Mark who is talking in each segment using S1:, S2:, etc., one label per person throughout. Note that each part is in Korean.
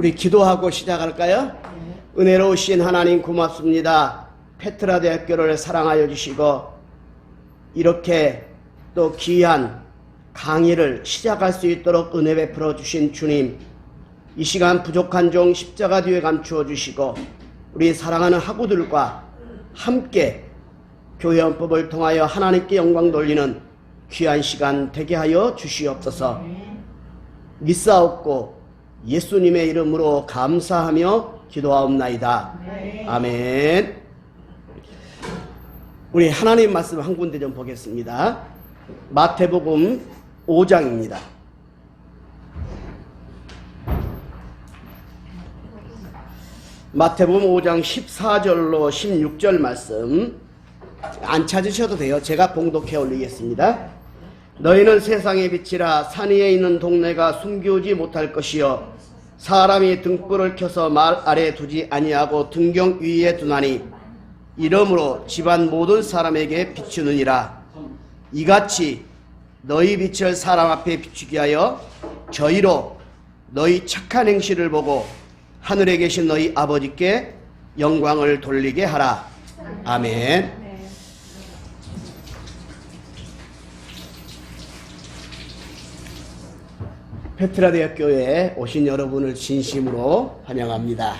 S1: 우리 기도하고 시작할까요? 은혜로우신 하나님 고맙습니다. 페트라 대학교를 사랑하여 주시고 이렇게 또 귀한 강의를 시작할 수 있도록 은혜 베풀어 주신 주님, 이 시간 부족한 종 십자가 뒤에 감추어 주시고 우리 사랑하는 학우들과 함께 교회 헌법을 통하여 하나님께 영광 돌리는 귀한 시간 되게 하여 주시옵소서. 믿사옵고 예수님의 이름으로 감사하며 기도하옵나이다. 아멘. 우리 하나님 말씀 한 군데 좀 보겠습니다. 마태복음 5장입니다. 마태복음 5장 14절로 16절 말씀 안 찾으셔도 돼요. 제가 봉독해 올리겠습니다. 너희는 세상의 빛이라. 산 위에 있는 동네가 숨기우지 못할 것이요 사람이 등불을 켜서 말 아래에 두지 아니하고 등경 위에 두나니 이러므로 집안 모든 사람에게 비추느니라. 이같이 너희 빛을 사람 앞에 비추게 하여 저희로 너희 착한 행실을 보고 하늘에 계신 너희 아버지께 영광을 돌리게 하라. 아멘. 페트라 대학교에 오신 여러분을 진심으로 환영합니다.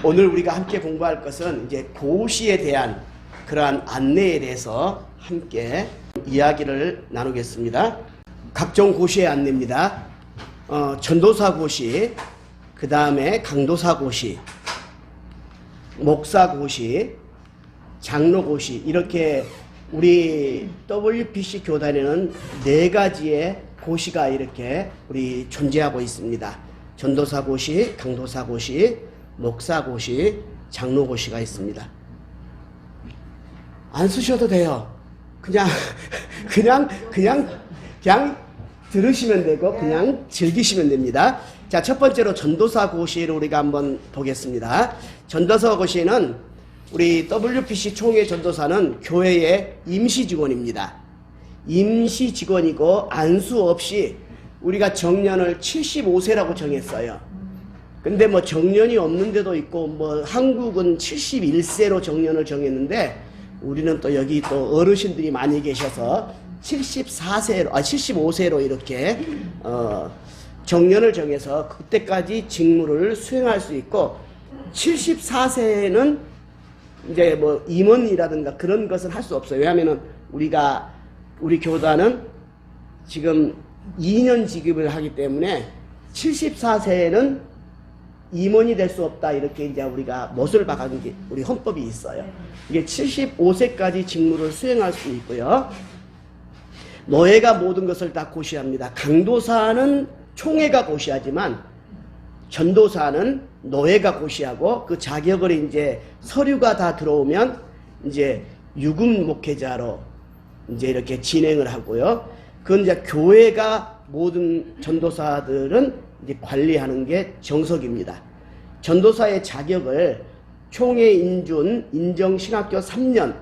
S1: 오늘 우리가 함께 공부할 것은 이제 고시에 대한 그러한 안내에 대해서 함께 이야기를 나누겠습니다. 각종 고시의 안내입니다. 전도사 고시, 그 다음에 강도사 고시, 목사 고시, 장로 고시, 이렇게 우리 WPC 교단에는 4가지의 고시가 이렇게 우리 존재하고 있습니다. 전도사 고시, 강도사 고시, 목사 고시, 장로 고시가 있습니다. 안 쓰셔도 돼요. 그냥 들으시면 되고 그냥 즐기시면 됩니다. 자, 첫 번째로 전도사 고시를 우리가 한번 보겠습니다. 전도사 고시는 우리 WPC 총회 전도사는 교회의 임시 직원입니다. 임시 직원이고 안수 없이 우리가 정년을 75세라고 정했어요. 근데 뭐 정년이 없는 데도 있고 뭐 한국은 71세로 정년을 정했는데 우리는 또 여기 또 어르신들이 많이 계셔서 75세로 이렇게 정년을 정해서 그때까지 직무를 수행할 수 있고 74세는 이제 뭐 임원이라든가 그런 것은 할 수 없어요. 왜냐하면은 우리 교단은 지금 2년 직업을 하기 때문에 74세는 임원이 될 수 없다, 이렇게 이제 우리가 못을 박은 게 우리 헌법이 있어요. 이게 75세까지 직무를 수행할 수 있고요. 노예가 모든 것을 다 고시합니다. 강도사는 총회가 고시하지만 전도사는 노예가 고시하고 그 자격을 이제 서류가 다 들어오면 이제 유급 목회자로 이제 이렇게 진행을 하고요. 그건 이제 교회가 모든 전도사들은 이제 관리하는 게 정석입니다. 전도사의 자격을 총회 인정 신학교 3년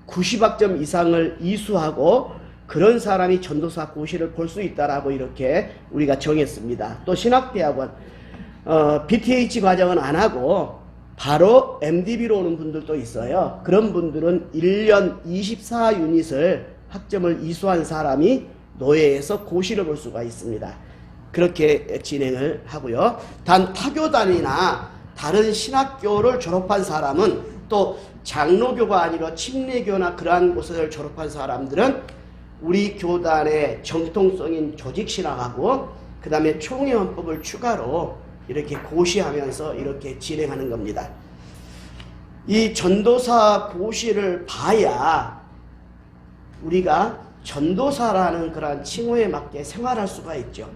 S1: 90학점 이상을 이수하고 그런 사람이 전도사 고시를 볼 수 있다라고 이렇게 우리가 정했습니다. 또 신학대학원 BTH 과정은 안 하고 바로 MDB로 오는 분들도 있어요. 그런 분들은 1년 24유닛을 학점을 이수한 사람이 노예에서 고시를 볼 수가 있습니다. 그렇게 진행을 하고요. 단 타교단이나 다른 신학교를 졸업한 사람은 또 장로교가 아니라 침례교나 그러한 곳을 졸업한 사람들은 우리 교단의 정통성인 조직신학하고 그 다음에 총회 헌법을 추가로 이렇게 고시하면서 이렇게 진행하는 겁니다. 이 전도사 고시를 봐야 우리가 전도사라는 그런 칭호에 맞게 생활할 수가 있죠.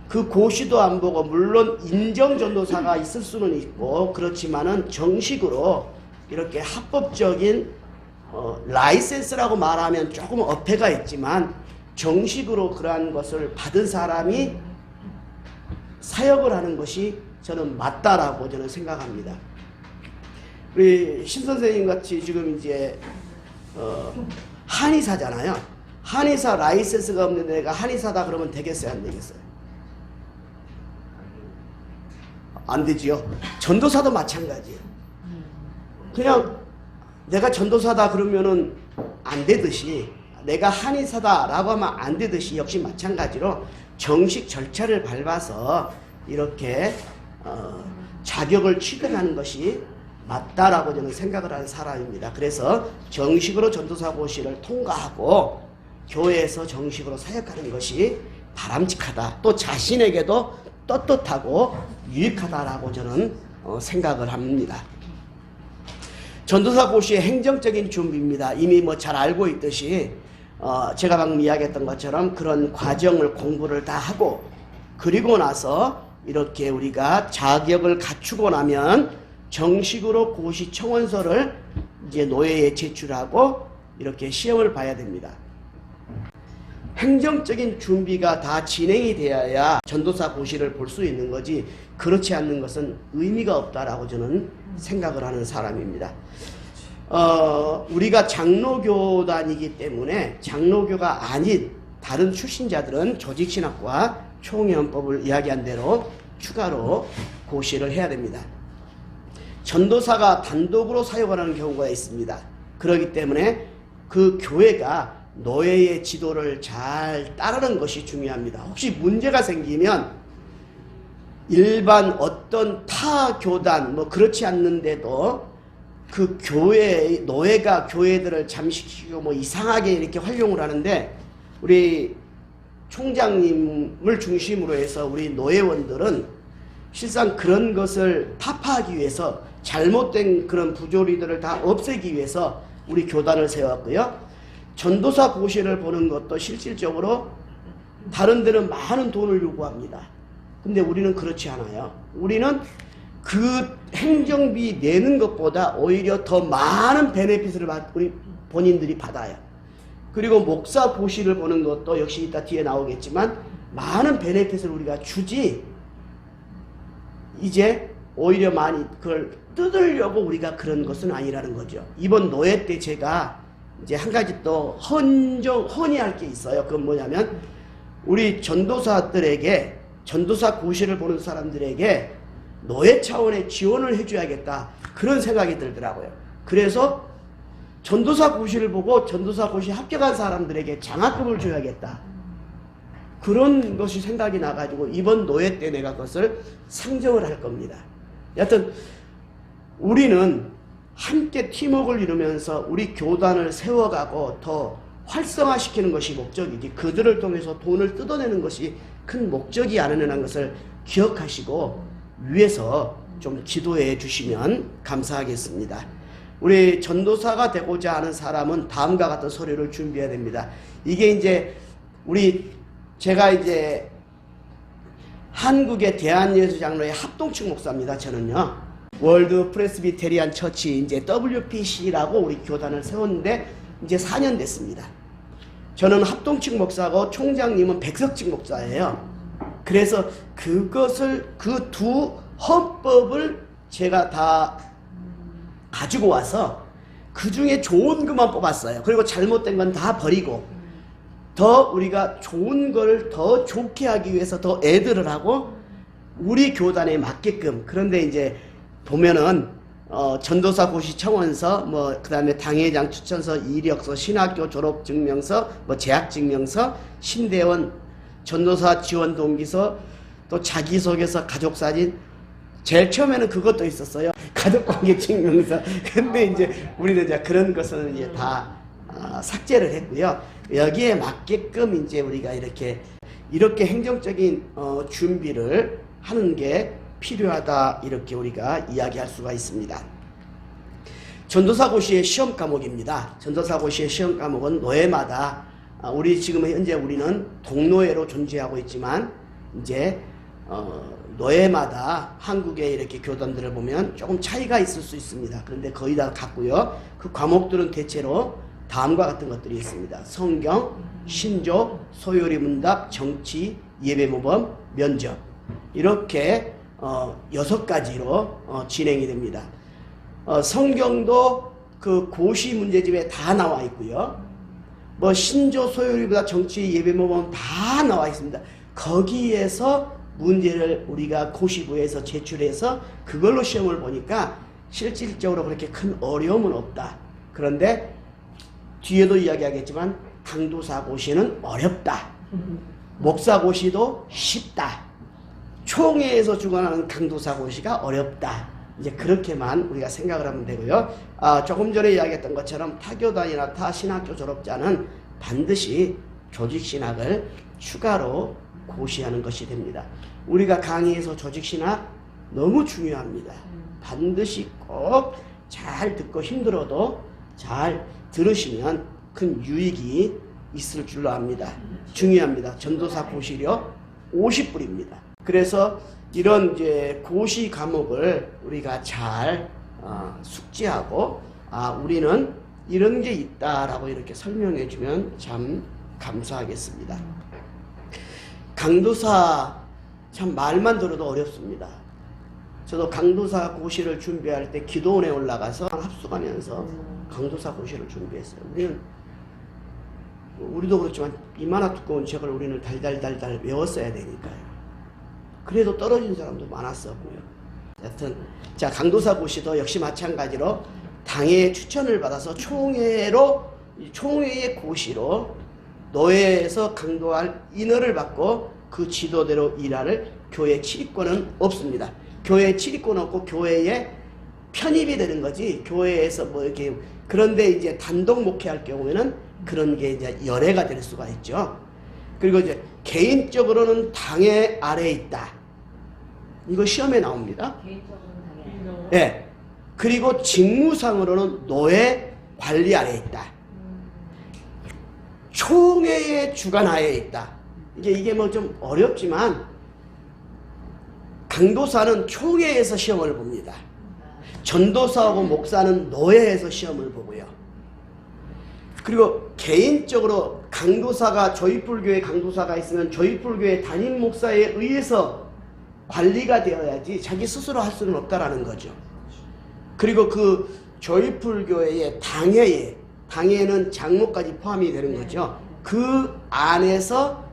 S1: 그 고시도 안 보고 물론 인정 전도사가 있을 수는 있고 그렇지만은 정식으로 이렇게 합법적인 라이센스라고 말하면 조금 어폐가 있지만 정식으로 그러한 것을 받은 사람이 사역을 하는 것이 저는 맞다라고 저는 생각합니다. 우리 신 선생님 같이 지금 이제 한의사잖아요. 한의사 라이센스가 없는데 내가 한의사다 그러면 되겠어요, 안 되겠어요? 안 되지요. 전도사도 마찬가지예요. 그냥 내가 전도사다 그러면은 안 되듯이, 내가 한의사다라고 하면 안 되듯이 역시 마찬가지로 정식 절차를 밟아서 이렇게 자격을 취득하는 것이 맞다라고 저는 생각을 하는 사람입니다. 그래서 정식으로 전도사 고시를 통과하고 교회에서 정식으로 사역하는 것이 바람직하다. 또 자신에게도 떳떳하고 유익하다라고 저는 생각을 합니다. 전도사 고시의 행정적인 준비입니다. 이미 뭐 잘 알고 있듯이 제가 방금 이야기했던 것처럼 그런 과정을 공부를 다 하고, 그리고 나서 이렇게 우리가 자격을 갖추고 나면 정식으로 고시 청원서를 이제 노예에 제출하고 이렇게 시험을 봐야 됩니다. 행정적인 준비가 다 진행이 되어야 전도사 고시를 볼 수 있는 거지, 그렇지 않는 것은 의미가 없다라고 저는 생각을 하는 사람입니다. 우리가 장로교단이기 때문에 장로교가 아닌 다른 출신자들은 조직신학과 총회원법을 이야기한 대로 추가로 고시를 해야 됩니다. 전도사가 단독으로 사역을 하는 경우가 있습니다. 그렇기 때문에 그 교회가 노예의 지도를 잘 따르는 것이 중요합니다. 혹시 문제가 생기면 일반 어떤 타 교단 뭐 그렇지 않는데도 그 교회 노예가 교회들을 잠식시키고 뭐 이상하게 이렇게 활용을 하는데, 우리 총장님을 중심으로 해서 우리 노예원들은 실상 그런 것을 타파하기 위해서, 잘못된 그런 부조리들을 다 없애기 위해서 우리 교단을 세웠고요. 전도사 고시를 보는 것도 실질적으로 다른 데는 많은 돈을 요구합니다. 근데 우리는 그렇지 않아요. 우리는 그 행정비 내는 것보다 오히려 더 많은 베네핏을 우리 본인들이 받아요. 그리고 목사 고시를 보는 것도 역시 이따 뒤에 나오겠지만 많은 베네핏을 우리가 주지, 이제 오히려 많이 그걸 뜯으려고 우리가 그런 것은 아니라는 거죠. 이번 노예 때 제가 이제 한 가지 또 헌의할 게 있어요. 그건 뭐냐면 우리 전도사들에게, 전도사 고시를 보는 사람들에게 노예 차원의 지원을 해줘야겠다, 그런 생각이 들더라고요. 그래서 전도사 고시를 보고 전도사 고시 합격한 사람들에게 장학금을 줘야겠다, 그런 것이 생각이 나가지고 이번 노예 때 내가 그것을 상정을 할 겁니다. 여하튼 우리는 함께 팀워크를 이루면서 우리 교단을 세워가고 더 활성화시키는 것이 목적이지, 그들을 통해서 돈을 뜯어내는 것이 큰 목적이 아니라는 것을 기억하시고 위에서 좀 지도해 주시면 감사하겠습니다. 우리 전도사가 되고자 하는 사람은 다음과 같은 서류를 준비해야 됩니다. 이게 이제 제가 이제 한국의 대한예수장로회 합동측 목사입니다. 저는요. 월드 프레스비테리안 처치 이제 WPC라고 우리 교단을 세웠는데 이제 4년 됐습니다. 저는 합동측 목사고 총장님은 백석측 목사예요. 그래서 그것을 그 두 헌법을 제가 다 가지고 와서 그 중에 좋은 것만 뽑았어요. 그리고 잘못된 건 다 버리고 더 우리가 좋은 걸 더 좋게 하기 위해서 더 애들을 하고 우리 교단에 맞게끔. 그런데 이제 보면은 전도사 고시 청원서, 뭐 그다음에 당회장 추천서, 이력서, 신학교 졸업 증명서, 뭐 재학 증명서, 신대원 전도사 지원 동기서, 또 자기소개서, 가족사진. 제일 처음에는 그것도 있었어요. 가족관계 증명서. 근데 이제 우리는 이제 그런 것은 이제 다 삭제를 했고요. 여기에 맞게끔 이제 우리가 이렇게 행정적인 준비를 하는 게 필요하다, 이렇게 우리가 이야기할 수가 있습니다. 전도사 고시의 시험 과목입니다. 전도사 고시의 시험 과목은 노예마다 우리 지금 현재 우리는 동노예로 존재하고 있지만 이제 노예마다 한국의 이렇게 교단들을 보면 조금 차이가 있을 수 있습니다. 그런데 거의 다 같고요. 그 과목들은 대체로 다음과 같은 것들이 있습니다. 성경, 신조, 소요리 문답, 정치, 예배모범, 면접, 이렇게 6가지로 진행이 됩니다. 성경도 그 고시 문제집에 다 나와 있고요. 뭐 신조 소요리보다 정치 예배모범 다 나와 있습니다. 거기에서 문제를 우리가 고시부에서 제출해서 그걸로 시험을 보니까 실질적으로 그렇게 큰 어려움은 없다. 그런데 뒤에도 이야기하겠지만 강도사 고시는 어렵다. 목사 고시도 쉽다. 총회에서 주관하는 강도사 고시가 어렵다. 이제 그렇게만 우리가 생각을 하면 되고요. 조금 전에 이야기했던 것처럼 타교단이나 타 신학교 졸업자는 반드시 조직신학을 추가로 고시하는 것이 됩니다. 우리가 강의에서 조직신학 너무 중요합니다. 반드시 꼭 잘 듣고 힘들어도 잘 들으시면 큰 유익이 있을 줄로 압니다. 중요합니다. 전도사 고시료 50불입니다. 그래서 이런 이제 고시 과목을 우리가 잘 숙지하고 우리는 이런 게 있다라고 이렇게 설명해 주면 참 감사하겠습니다. 강도사 참 말만 들어도 어렵습니다. 저도 강도사 고시를 준비할 때 기도원에 올라가서 합숙하면서 강도사 고시를 준비했어요. 우리도 그렇지만 이마나 두꺼운 책을 우리는 달달달달 외웠어야 되니까요. 그래도 떨어진 사람도 많았었고요. 하여튼 자, 강도사 고시도 역시 마찬가지로 당의 추천을 받아서 총회의 고시로 노회에서 강도할 인허를 받고 그 지도대로 일할 교회 출입권은 없습니다. 교회 출입권 없고 교회에 편입이 되는 거지, 교회에서 뭐 이렇게. 그런데 이제 단독 목회할 경우에는 그런 게 이제 열애가 될 수가 있죠. 그리고 이제 개인적으로는 당의 아래에 있다. 이거 시험에 나옵니다.
S2: 개인적으로는 당연히.
S1: 네. 그리고 직무상으로는 노예 관리 아래에 있다. 총회의 주관하에 있다. 이게 뭐 좀 어렵지만 강도사는 총회에서 시험을 봅니다. 전도사하고 목사는 노예에서 시험을 보고요. 그리고 개인적으로 강도사가 조이풀교회 강도사가 있으면 조이풀교회 담임 목사에 의해서 관리가 되어야지 자기 스스로 할 수는 없다라는 거죠. 그리고 그 조이풀교회의 당회에는 장로까지 포함이 되는 거죠. 그 안에서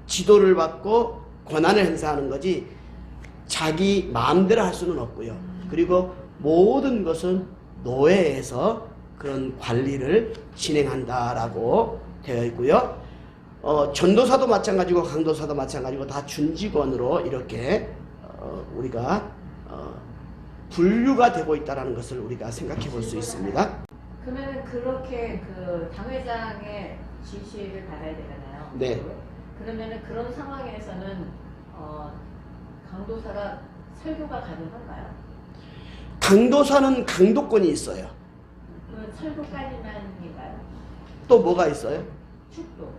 S1: 지도를 받고 권한을 행사하는 거지 자기 마음대로 할 수는 없고요. 그리고 모든 것은 노회에서 그런 관리를 진행한다라고 되어 있고요. 전도사도 마찬가지고 강도사도 마찬가지고 다 준직원으로 이렇게 우리가 분류가 되고 있다는 것을 우리가 생각해 볼 수 있습니다.
S2: 그러면 그렇게 그 당회장의 지시를 받아야 되잖아요.
S1: 네.
S2: 그러면은 그런 상황에서는 강도사가 설교가 가능한가요?
S1: 강도사는 강도권이 있어요.
S2: 그 설교까지만인가요?
S1: 또 뭐가 있어요?
S2: 축도.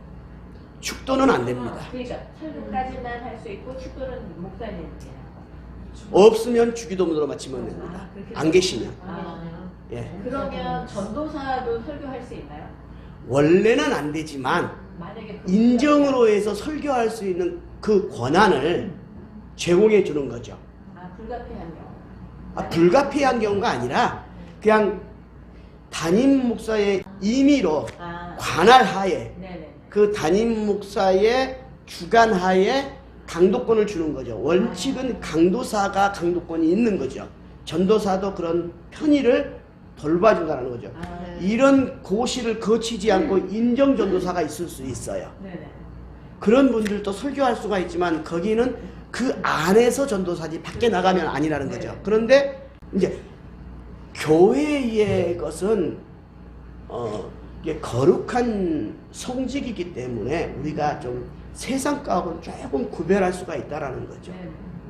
S1: 축도는 안 됩니다.
S2: 그러니까 설교까지만 할 수 있고 축도는 목사님이
S1: 없으면 주기도문으로 마치면 됩니다. 안 계시면. 예.
S2: 그러면 전도사도 설교할 수 있나요?
S1: 원래는 안 되지만
S2: 만약에
S1: 인정으로 해서 설교할 수 있는 그 권한을 제공해 주는 거죠.
S2: 불가피한 경우.
S1: 불가피한 경우가 아니라 그냥 담임 목사의 임의로 관할 하에 그 담임 목사의 주관 하에 강도권을 주는 거죠. 원칙은 강도사가 강도권이 있는 거죠. 전도사도 그런 편의를 돌봐준다는 거죠. 이런 고시를 거치지 않고 인정 전도사가 있을 수 있어요. 그런 분들도 설교할 수가 있지만 거기는 그 안에서 전도사지 밖에 나가면 아니라는 거죠. 그런데 이제 교회의 것은 이게 거룩한 성직이기 때문에 우리가 좀 세상과는 조금 구별할 수가 있다라는 거죠.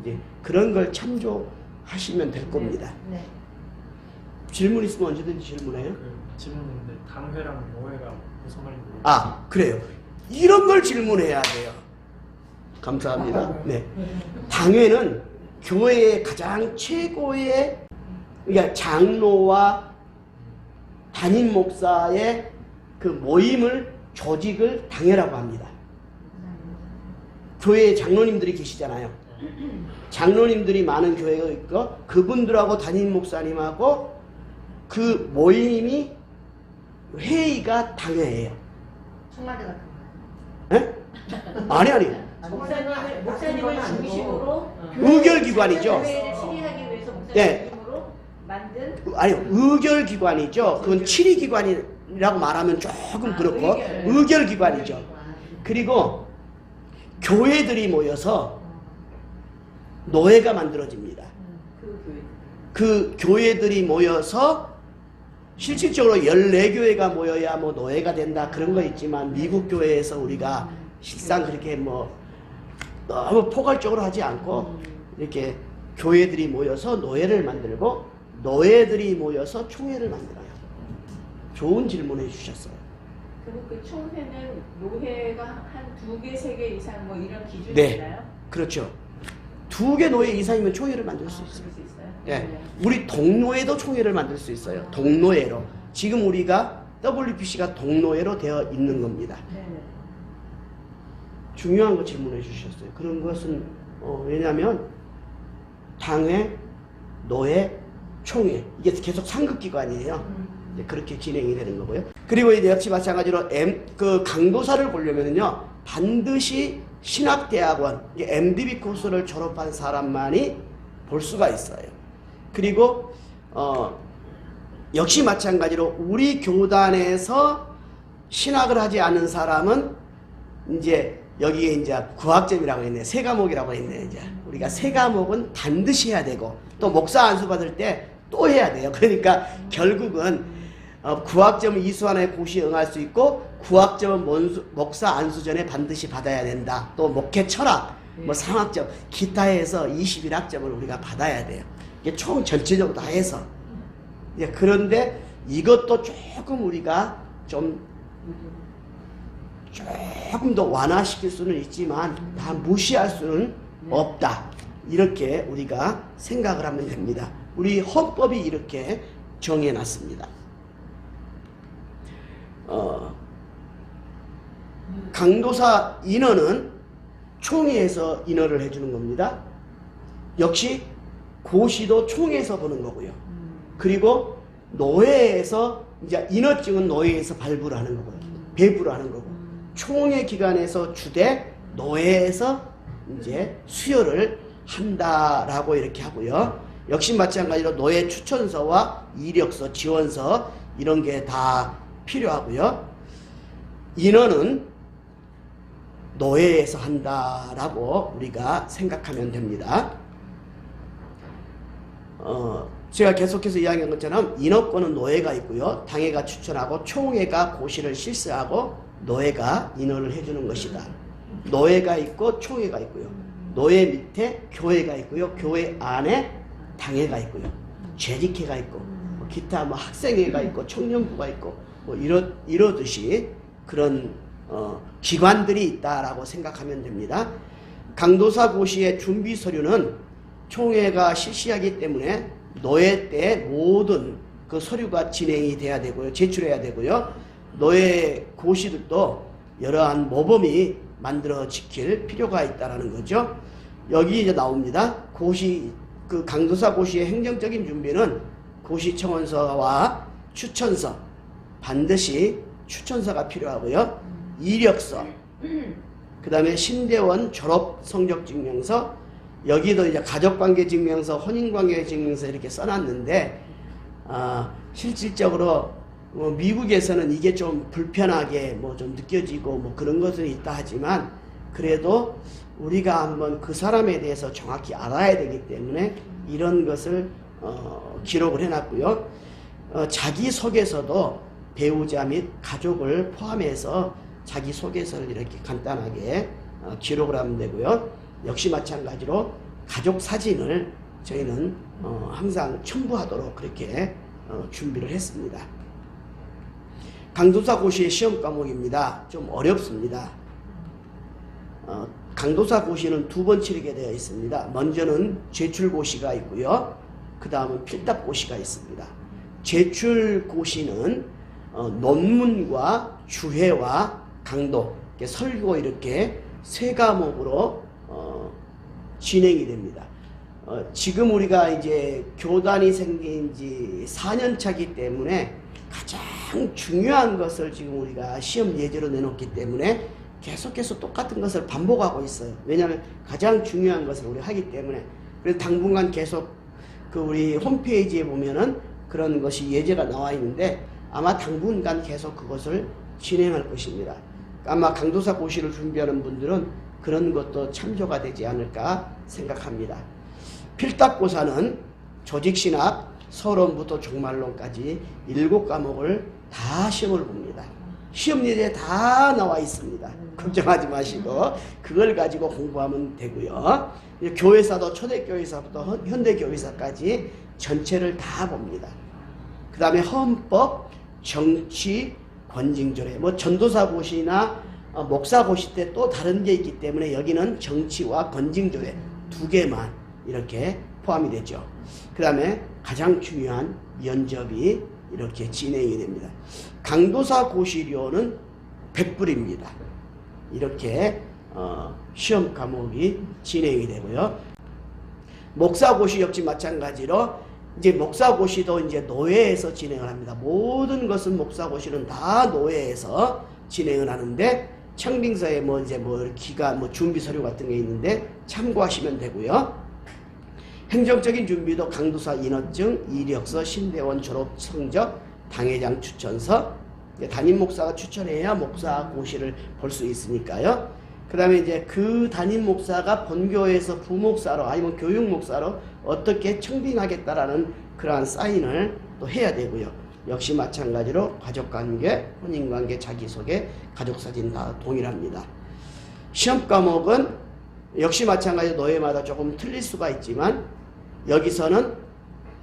S1: 이제 그런 걸 참조하시면 될 겁니다. 질문 있으면 언제든지 질문해요.
S3: 질문인데 당회랑 노회가 무슨 말인지.
S1: 그래요. 이런 걸 질문해야 돼요. 감사합니다. 네. 당회는 교회의 가장 최고의, 그러니까 장로와 담임 목사의 그 모임을, 조직을 당회라고 합니다. 교회에 장로님들이 계시잖아요. 장로님들이 많은 교회가 있고 그분들하고 담임 목사님하고 그 모임이 회의가 당회예요.
S4: 청와대 같은 거.
S1: 예? 아니.
S2: 목사님을 중심으로
S1: 의결기관이죠.
S2: 교회를 실행하기 위해서 목사님을
S1: 네.
S2: 중심으로 만든
S1: 아니, 의결기관이죠. 그건 치리기관이라고 말하면 조금 그렇고, 의결기관이죠. 그리고 교회들이 모여서 노회가 만들어집니다. 그 교회들이 모여서 실질적으로 14교회가 모여야 뭐 노회가 된다 그런 거 있지만 미국 교회에서 우리가 실상 그렇게 뭐 너무 포괄적으로 하지 않고 이렇게 교회들이 모여서 노회를 만들고 노회들이 모여서 총회를 만들어요. 좋은 질문해 주셨어요.
S2: 그리고 그 총회는 노회가 한 2개, 3개 이상 뭐 이런 기준이
S1: 네.
S2: 있나요?
S1: 그렇죠. 2개 노회 이상이면 총회를 만들 수 있어요.
S2: 그럴 수 있어요?
S1: 예, 우리 동노회도 총회를 만들 수 있어요. 동노회로. 지금 우리가 WPC가 동노회로 되어 있는 겁니다.
S2: 네.
S1: 중요한 거 질문해 주셨어요. 그런 것은 왜냐하면 당회, 노회, 총회 이게 계속 상급기관이에요. 이제 그렇게 진행이 되는 거고요. 그리고 이제 역시 마찬가지로 그 강도사를 보려면요 반드시 신학대학원 MDB 코스를 졸업한 사람만이 볼 수가 있어요. 그리고 역시 마찬가지로 우리 교단에서 신학을 하지 않은 사람은 이제 여기에 이제 구학점이라고 했네, 세 과목이라고 했네. 이제 우리가 세 과목은 반드시 해야 되고 또 목사 안수 받을 때 또 해야 돼요. 그러니까 결국은 구학점을 이수하나의 고시에 응할 수 있고 구학점은 목사 안수 전에 반드시 받아야 된다. 또 목회 철학, 뭐 상학점, 기타 해서 21학점을 우리가 받아야 돼요. 이게 총 전체적으로 다 해서. 그런데 이것도 조금 우리가 조금 더 완화시킬 수는 있지만 다 무시할 수는 없다. 이렇게 우리가 생각을 하면 됩니다. 우리 헌법이 이렇게 정해놨습니다. 강도사 인원은 총회에서 인허를 해주는 겁니다. 역시 고시도 총회에서 보는 거고요. 그리고 노회에서 이제 인허증은 노회에서 발부를 하는 거고요. 배부를 하는 거고. 총회 기간에서 주되 노회에서 이제 수여를 한다라고 이렇게 하고요. 역시 마찬가지로 노회 추천서와 이력서, 지원서 이런 게 다 필요하고요. 인허는 노회에서 한다라고 우리가 생각하면 됩니다. 제가 계속해서 이야기한 것처럼 인허권은 노회가 있고요. 당회가 추천하고 총회가 고시를 실시하고 노회가 인허를 해주는 것이다. 노회가 있고 총회가 있고요. 노회 밑에 교회가 있고요. 교회 안에 당회가 있고요. 재직회가 있고 뭐 기타 뭐 학생회가 있고 청년부가 있고 뭐 이러듯이 그런 기관들이 있다라고 생각하면 됩니다. 강도사 고시의 준비 서류는 총회가 실시하기 때문에 노회 때 모든 그 서류가 진행이 돼야 되고요. 제출해야 되고요. 노회 고시들도 여러한 모범이 만들어 지킬 필요가 있다라는 거죠. 여기 이제 나옵니다. 고시, 그 강도사 고시의 행정적인 준비는 고시청원서와 추천서, 반드시 추천서가 필요하고요. 이력서, 그 다음에 신대원 졸업 성적 증명서, 여기도 이제 가족관계증명서, 혼인관계증명서 이렇게 써놨는데, 실질적으로 미국에서는 이게 좀 불편하게 뭐 좀 느껴지고 뭐 그런 것은 있다 하지만, 그래도 우리가 한번 그 사람에 대해서 정확히 알아야 되기 때문에 이런 것을 기록을 해놨고요. 자기소개서도 배우자 및 가족을 포함해서 자기소개서를 이렇게 간단하게 기록을 하면 되고요. 역시 마찬가지로 가족 사진을 저희는 항상 첨부하도록 그렇게 준비를 했습니다. 강도사 고시의 시험 과목입니다. 좀 어렵습니다. 강도사 고시는 2번 치르게 되어 있습니다. 먼저는 제출 고시가 있고요. 그 다음은 필답 고시가 있습니다. 제출 고시는 논문과 주회와 강도, 설교 이렇게 3과목으로 진행이 됩니다. 지금 우리가 이제 교단이 생긴 지 4년 차기 때문에 가장 중요한 것을 지금 우리가 시험 예제로 내놓기 때문에 계속해서 똑같은 것을 반복하고 있어요. 왜냐하면 가장 중요한 것을 우리가 하기 때문에. 그래서 당분간 계속 그 우리 홈페이지에 보면은 그런 것이 예제가 나와 있는데 아마 당분간 계속 그것을 진행할 것입니다. 아마 강도사 고시를 준비하는 분들은 그런 것도 참조가 되지 않을까 생각합니다. 필답고사는 조직신학, 서론부터 종말론까지 7과목을 다 시험을 봅니다. 시험 예제에 다 나와 있습니다. 걱정하지 마시고 그걸 가지고 공부하면 되고요. 교회사도 초대교회사부터 현대교회사까지 전체를 다 봅니다. 그 다음에 헌법, 정치, 권징조례, 뭐 전도사고시나 목사고시 때 또 다른 게 있기 때문에 여기는 정치와 권징조례 2개만 이렇게 포함이 되죠. 그 다음에 가장 중요한 면접이 이렇게 진행이 됩니다. 강도사 고시료는 100불입니다. 이렇게 시험 과목이 진행이 되고요. 목사고시 역시 마찬가지로 이제 목사고시도 이제 노회에서 진행을 합니다. 모든 것은 목사고시는 다 노회에서 진행을 하는데 청빙서에 뭐 이제 뭐 기간 뭐 준비 서류 같은 게 있는데 참고하시면 되고요. 행정적인 준비도 강도사 인허증, 이력서, 신대원 졸업 성적, 당회장 추천서, 담임 목사가 추천해야 목사 고시를 볼 수 있으니까요. 그 다음에 이제 그 담임 목사가 본교회에서 부목사로 아니면 교육목사로 어떻게 청빙하겠다라는 그러한 사인을 또 해야 되고요. 역시 마찬가지로 가족관계, 혼인관계, 자기소개, 가족사진 다 동일합니다. 시험 과목은 역시 마찬가지로 노예마다 조금 틀릴 수가 있지만 여기서는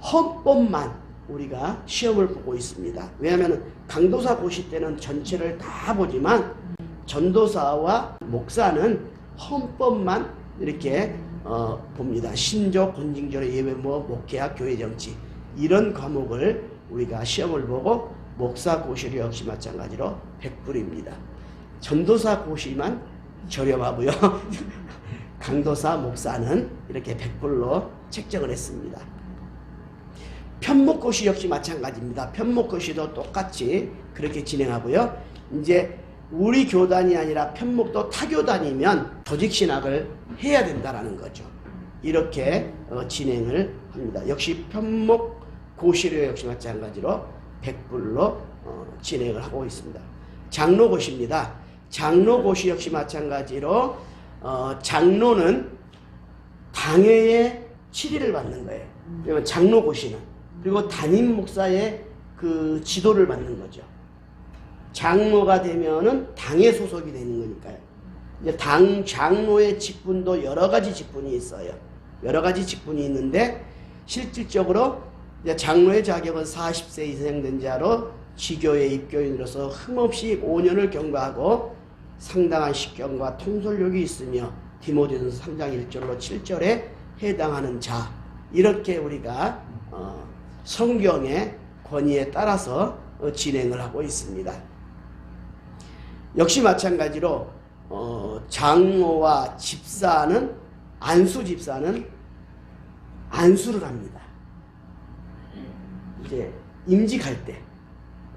S1: 헌법만 우리가 시험을 보고 있습니다. 왜냐하면 강도사 고시 때는 전체를 다 보지만 전도사와 목사는 헌법만 이렇게 봅니다. 신조, 권징조례, 예외모, 목회학, 교회정치 이런 과목을 우리가 시험을 보고 목사 고시료 역시 마찬가지로 100불입니다. 전도사 고시만 저렴하고요. 강도사, 목사는 이렇게 100불로 책정을 했습니다. 편목고시 역시 마찬가지입니다. 편목고시도 똑같이 그렇게 진행하고요. 이제 우리 교단이 아니라 편목도 타교단이면 조직신학을 해야 된다라는 거죠. 이렇게 진행을 합니다. 역시 편목고시료 역시 마찬가지로 100불로 진행을 하고 있습니다. 장로고시입니다. 장로고시 역시 마찬가지로 장로는 당회의 질의를 받는 거예요. 그러면 장로고시는 그리고 담임 목사의 그 지도를 받는 거죠. 장로가 되면은 당에 소속이 되는 거니까요. 이제 장로의 직분도 여러 가지 직분이 있어요. 여러 가지 직분이 있는데 실질적으로 이제 장로의 자격은 40세 이상 된 자로 지교의 입교인으로서 흠없이 5년을 경과하고 상당한 식견과 통솔력이 있으며 디모데전서 3장 1절로 7절에 해당하는 자, 이렇게 우리가 성경의 권위에 따라서 진행을 하고 있습니다. 역시 마찬가지로 장로와 집사는 안수 집사는 안수를 합니다. 이제 임직할 때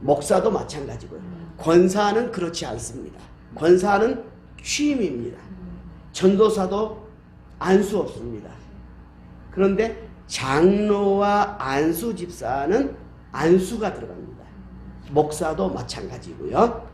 S1: 목사도 마찬가지고요. 권사는 그렇지 않습니다. 권사는 취임입니다. 전도사도 안수 없습니다. 그런데 장로와 안수 집사는 안수가 들어갑니다. 목사도 마찬가지고요.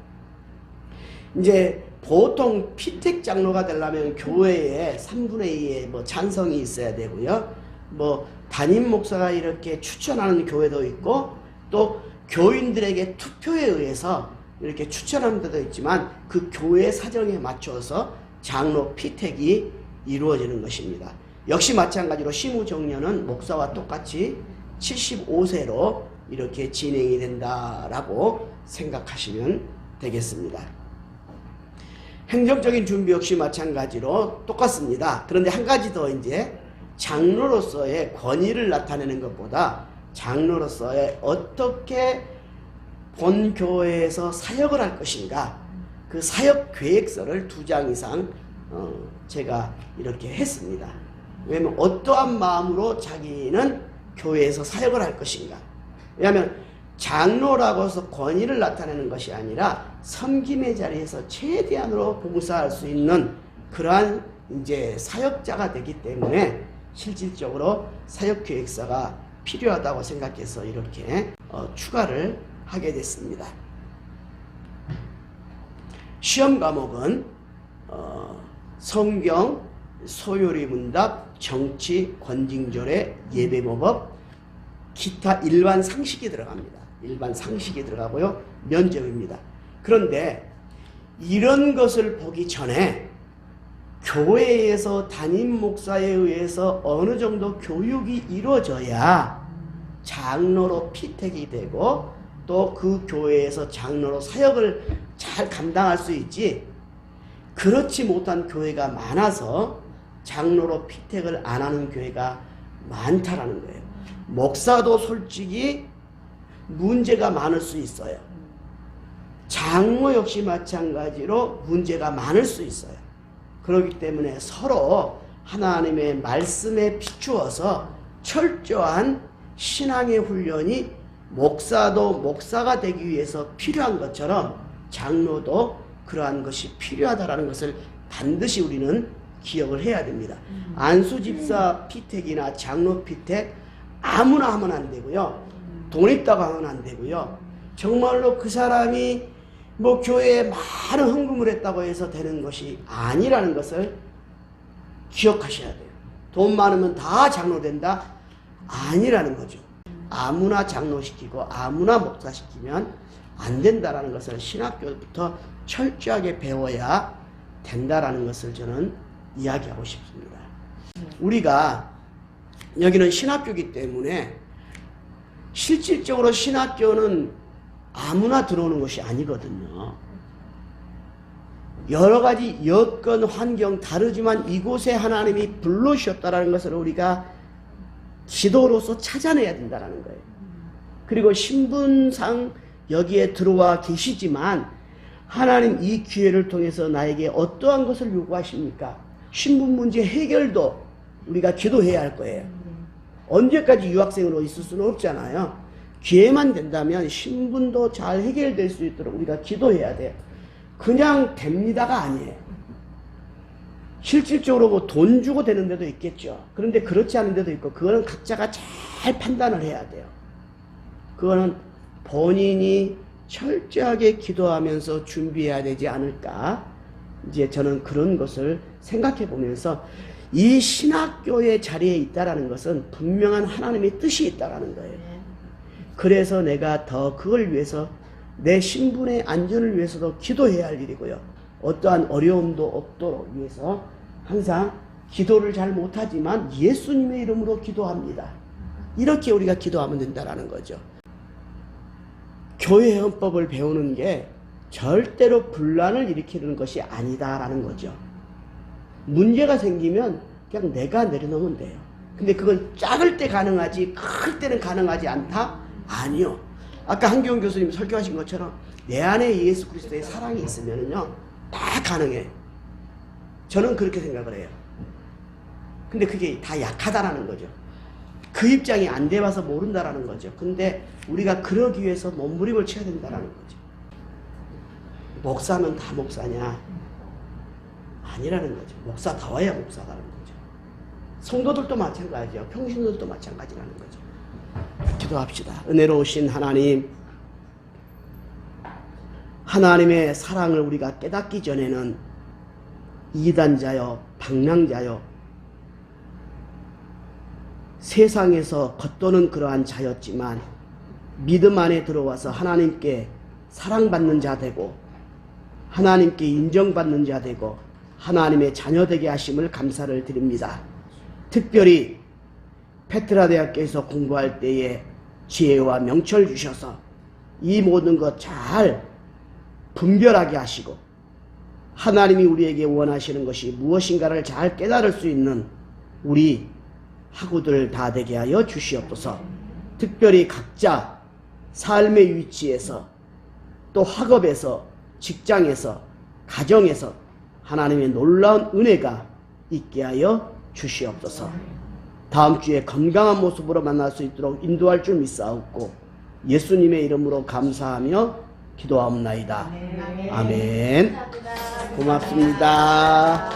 S1: 이제 보통 피택 장로가 되려면 교회에 3분의 2의 뭐 찬성이 있어야 되고요. 뭐 담임 목사가 이렇게 추천하는 교회도 있고 또 교인들에게 투표에 의해서 이렇게 추천하는 데도 있지만 그 교회 사정에 맞춰서 장로 피택이 이루어지는 것입니다. 역시 마찬가지로 시무정년은 목사와 똑같이 75세로 이렇게 진행이 된다라고 생각하시면 되겠습니다. 행정적인 준비 역시 마찬가지로 똑같습니다. 그런데 한 가지 더 이제 장로로서의 권위를 나타내는 것보다 장로로서의 어떻게 본교회에서 사역을 할 것인가, 그 사역 계획서를 2장 이상 제가 이렇게 했습니다. 왜냐하면 어떠한 마음으로 자기는 교회에서 사역을 할 것인가. 왜냐하면 장로라고 해서 권위를 나타내는 것이 아니라 섬김의 자리에서 최대한으로 봉사할 수 있는 그러한 이제 사역자가 되기 때문에 실질적으로 사역교육사가 필요하다고 생각해서 이렇게 추가를 하게 됐습니다. 시험 과목은 성경, 소요리 문답, 정치, 권징조례, 예배모법, 기타 일반 상식이 들어갑니다. 일반 상식이 들어가고요. 면접입니다. 그런데 이런 것을 보기 전에 교회에서 담임 목사에 의해서 어느 정도 교육이 이루어져야 장로로 피택이 되고 또 그 교회에서 장로로 사역을 잘 감당할 수 있지, 그렇지 못한 교회가 많아서 장로로 피택을 안 하는 교회가 많다라는 거예요. 목사도 솔직히 문제가 많을 수 있어요. 장로 역시 마찬가지로 문제가 많을 수 있어요. 그렇기 때문에 서로 하나님의 말씀에 비추어서 철저한 신앙의 훈련이 목사도 목사가 되기 위해서 필요한 것처럼 장로도 그러한 것이 필요하다라는 것을 반드시 우리는 기억을 해야 됩니다. 안수집사 피택이나 장로 피택 아무나 하면 안 되고요. 돈 있다고 하면 안 되고요. 정말로 그 사람이 뭐 교회에 많은 헌금을 했다고 해서 되는 것이 아니라는 것을 기억하셔야 돼요. 돈 많으면 다 장로 된다? 아니라는 거죠. 아무나 장로시키고 아무나 목사시키면 안 된다라는 것을 신학교부터 철저하게 배워야 된다라는 것을 저는 이야기하고 싶습니다. 우리가 여기는 신학교이기 때문에 실질적으로 신학교는 아무나 들어오는 것이 아니거든요. 여러 가지 여건, 환경 다르지만 이곳에 하나님이 불러주셨다는 것을 우리가 기도로서 찾아내야 된다는 거예요. 그리고 신분상 여기에 들어와 계시지만 하나님 이 기회를 통해서 나에게 어떠한 것을 요구하십니까? 신분 문제 해결도 우리가 기도해야 할 거예요. 언제까지 유학생으로 있을 수는 없잖아요. 기회만 된다면 신분도 잘 해결될 수 있도록 우리가 기도해야 돼요. 그냥 됩니다가 아니에요. 실질적으로 뭐 돈 주고 되는 데도 있겠죠. 그런데 그렇지 않은 데도 있고, 그거는 각자가 잘 판단을 해야 돼요. 그거는 본인이 철저하게 기도하면서 준비해야 되지 않을까. 이제 저는 그런 것을 생각해 보면서 이 신학교의 자리에 있다라는 것은 분명한 하나님의 뜻이 있다라는 거예요. 그래서 내가 더 그걸 위해서 내 신분의 안전을 위해서도 기도해야 할 일이고요. 어떠한 어려움도 없도록 위해서 항상 기도를 잘 못하지만 예수님의 이름으로 기도합니다. 이렇게 우리가 기도하면 된다라는 거죠. 교회 헌법을 배우는 게 절대로 분란을 일으키는 것이 아니다라는 거죠. 문제가 생기면 그냥 내가 내려놓으면 돼요. 근데 그건 작을 때 가능하지 클 때는 가능하지 않다? 아니요. 아까 한기용 교수님 설교하신 것처럼 내 안에 예수 그리스도의 사랑이 있으면요 다 가능해. 저는 그렇게 생각을 해요. 근데 그게 다 약하다라는 거죠. 그 입장이 안 돼봐서 모른다라는 거죠. 근데 우리가 그러기 위해서 몸부림을 쳐야 된다라는 거죠. 목사면 다 목사냐? 아니라는 거죠. 목사다워야 목사라는 거죠. 성도들도 마찬가지예요. 평신도들도 마찬가지라는 거죠. 기도합시다. 은혜로우신 하나님, 하나님의 사랑을 우리가 깨닫기 전에는 이단자요, 방랑자요, 세상에서 겉도는 그러한 자였지만 믿음 안에 들어와서 하나님께 사랑받는 자 되고 하나님께 인정받는 자 되고 하나님의 자녀 되게 하심을 감사를 드립니다. 특별히 페트라 대학교에서 공부할 때에 지혜와 명철 주셔서 이 모든 것 잘 분별하게 하시고 하나님이 우리에게 원하시는 것이 무엇인가를 잘 깨달을 수 있는 우리 학우들 다 되게 하여 주시옵소서. 특별히 각자 삶의 위치에서 또 학업에서 직장에서 가정에서 하나님의 놀라운 은혜가 있게 하여 주시옵소서. 다음 주에 건강한 모습으로 만날 수 있도록 인도할 줄 믿사옵고 예수님의 이름으로 감사하며 기도하옵나이다.
S2: 네.
S1: 아멘.
S2: 감사합니다.
S1: 고맙습니다.